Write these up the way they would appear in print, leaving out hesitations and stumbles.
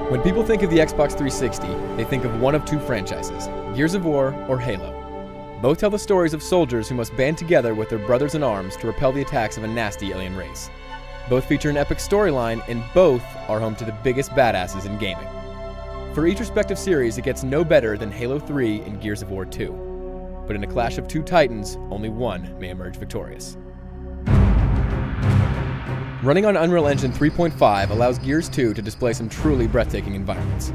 When people think of the Xbox 360, they think of one of two franchises, Gears of War or Halo. Both tell the stories of soldiers who must band together with their brothers in arms to repel the attacks of a nasty alien race. Both feature an epic storyline, and both are home to the biggest badasses in gaming. For each respective series, it gets no better than Halo 3 and Gears of War 2. But in a clash of two titans, only one may emerge victorious. Running on Unreal Engine 3.5 allows Gears 2 to display some truly breathtaking environments.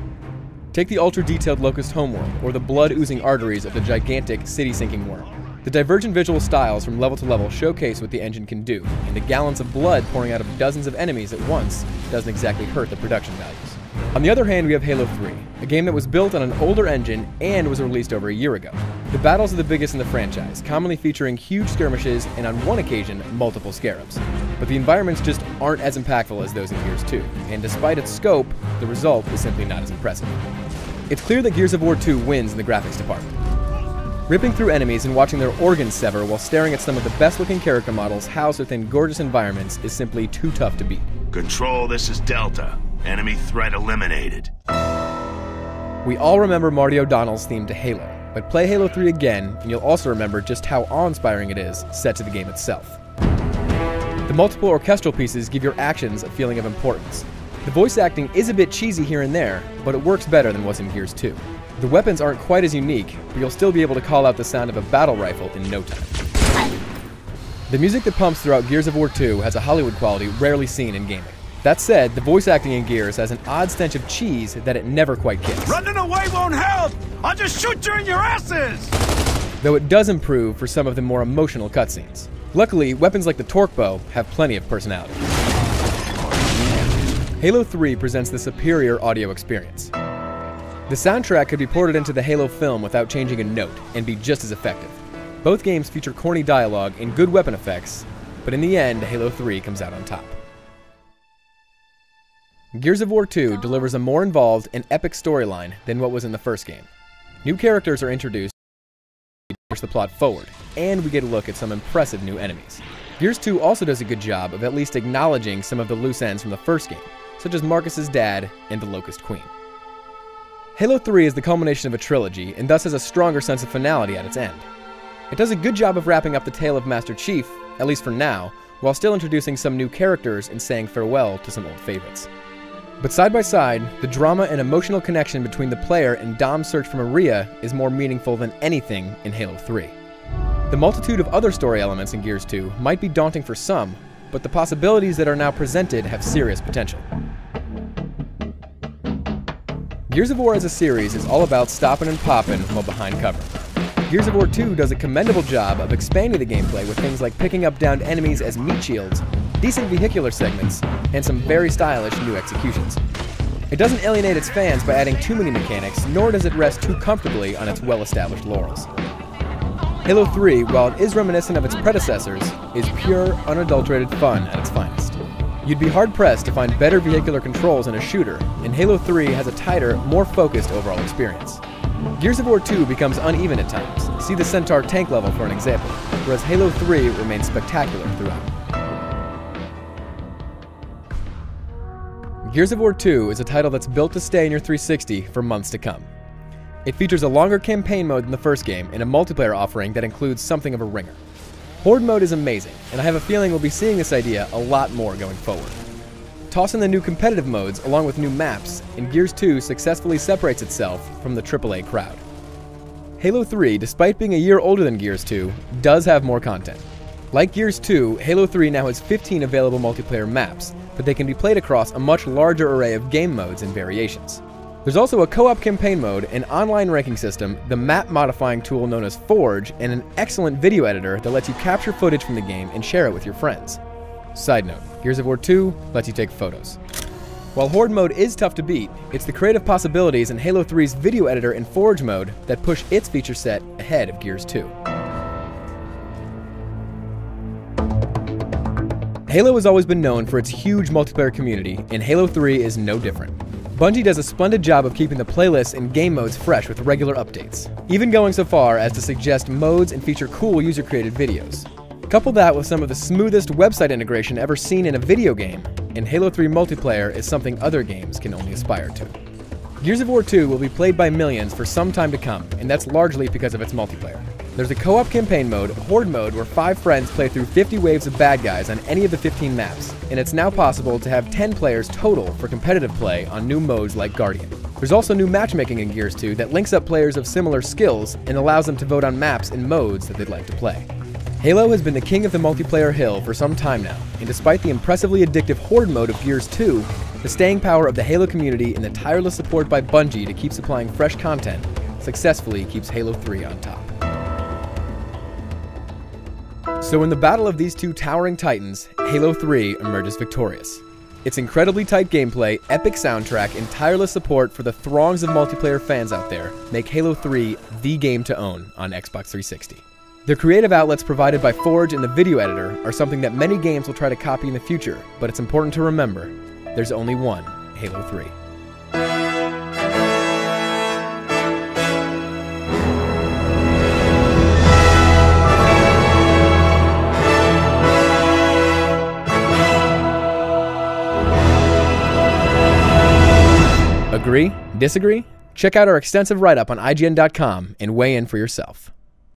Take the ultra-detailed Locust homeworld, or the blood-oozing arteries of the gigantic, city-sinking worm. The divergent visual styles from level to level showcase what the engine can do, and the gallons of blood pouring out of dozens of enemies at once doesn't exactly hurt the production values. On the other hand, we have Halo 3, a game that was built on an older engine and was released over a year ago. The battles are the biggest in the franchise, commonly featuring huge skirmishes and on one occasion, multiple scarabs. But the environments just aren't as impactful as those in Gears 2, and despite its scope, the result is simply not as impressive. It's clear that Gears of War 2 wins in the graphics department. Ripping through enemies and watching their organs sever while staring at some of the best-looking character models housed within gorgeous environments is simply too tough to beat. Control, this is Delta. Enemy threat eliminated. We all remember Marty O'Donnell's theme to Halo, but play Halo 3 again and you'll also remember just how awe-inspiring it is set to the game itself. The multiple orchestral pieces give your actions a feeling of importance. The voice acting is a bit cheesy here and there, but it works better than was in Gears 2. The weapons aren't quite as unique, but you'll still be able to call out the sound of a battle rifle in no time. The music that pumps throughout Gears of War 2 has a Hollywood quality rarely seen in gaming. That said, the voice acting in Gears has an odd stench of cheese that it never quite kicks. Running away won't help! I'll just shoot you in your asses! Though it does improve for some of the more emotional cutscenes. Luckily, weapons like the torque bow have plenty of personality. Halo 3 presents the superior audio experience. The soundtrack could be ported into the Halo film without changing a note and be just as effective. Both games feature corny dialogue and good weapon effects, but in the end, Halo 3 comes out on top. Gears of War 2 delivers a more involved and epic storyline than what was in the first game. New characters are introduced to push the plot forward, and we get a look at some impressive new enemies. Gears 2 also does a good job of at least acknowledging some of the loose ends from the first game, such as Marcus's dad and the Locust Queen. Halo 3 is the culmination of a trilogy, and thus has a stronger sense of finality at its end. It does a good job of wrapping up the tale of Master Chief, at least for now, while still introducing some new characters and saying farewell to some old favorites. But side by side, the drama and emotional connection between the player and Dom's search for Maria is more meaningful than anything in Halo 3. The multitude of other story elements in Gears 2 might be daunting for some, but the possibilities that are now presented have serious potential. Gears of War as a series is all about stopping and popping while behind cover. Gears of War 2 does a commendable job of expanding the gameplay with things like picking up downed enemies as meat shields, decent vehicular segments, and some very stylish new executions. It doesn't alienate its fans by adding too many mechanics, nor does it rest too comfortably on its well-established laurels. Halo 3, while it is reminiscent of its predecessors, is pure, unadulterated fun at its finest. You'd be hard-pressed to find better vehicular controls in a shooter, and Halo 3 has a tighter, more focused overall experience. Gears of War 2 becomes uneven at times. See the Centaur tank level for an example, whereas Halo 3 remains spectacular throughout. Gears of War 2 is a title that's built to stay in your 360 for months to come. It features a longer campaign mode than the first game and a multiplayer offering that includes something of a ringer. Horde mode is amazing, and I have a feeling we'll be seeing this idea a lot more going forward. Toss in the new competitive modes along with new maps, and Gears 2 successfully separates itself from the AAA crowd. Halo 3, despite being a year older than Gears 2, does have more content. Like Gears 2, Halo 3 now has 15 available multiplayer maps, but they can be played across a much larger array of game modes and variations. There's also a co-op campaign mode, an online ranking system, the map modifying tool known as Forge, and an excellent video editor that lets you capture footage from the game and share it with your friends. Side note, Gears of War 2 lets you take photos. While Horde mode is tough to beat, it's the creative possibilities in Halo 3's video editor and Forge mode that push its feature set ahead of Gears 2. Halo has always been known for its huge multiplayer community, and Halo 3 is no different. Bungie does a splendid job of keeping the playlists and game modes fresh with regular updates, even going so far as to suggest modes and feature cool user-created videos. Couple that with some of the smoothest website integration ever seen in a video game, and Halo 3 multiplayer is something other games can only aspire to. Gears of War 2 will be played by millions for some time to come, and that's largely because of its multiplayer. There's a co-op campaign mode, Horde mode, where 5 friends play through 50 waves of bad guys on any of the 15 maps, and it's now possible to have 10 players total for competitive play on new modes like Guardian. There's also new matchmaking in Gears 2 that links up players of similar skills and allows them to vote on maps and modes that they'd like to play. Halo has been the king of the multiplayer hill for some time now, and despite the impressively addictive Horde mode of Gears 2, the staying power of the Halo community and the tireless support by Bungie to keep supplying fresh content successfully keeps Halo 3 on top. So in the battle of these two towering titans, Halo 3 emerges victorious. Its incredibly tight gameplay, epic soundtrack, and tireless support for the throngs of multiplayer fans out there make Halo 3 the game to own on Xbox 360. The creative outlets provided by Forge and the video editor are something that many games will try to copy in the future, but it's important to remember, there's only one Halo 3. Agree? Disagree? Check out our extensive write-up on IGN.com and weigh in for yourself.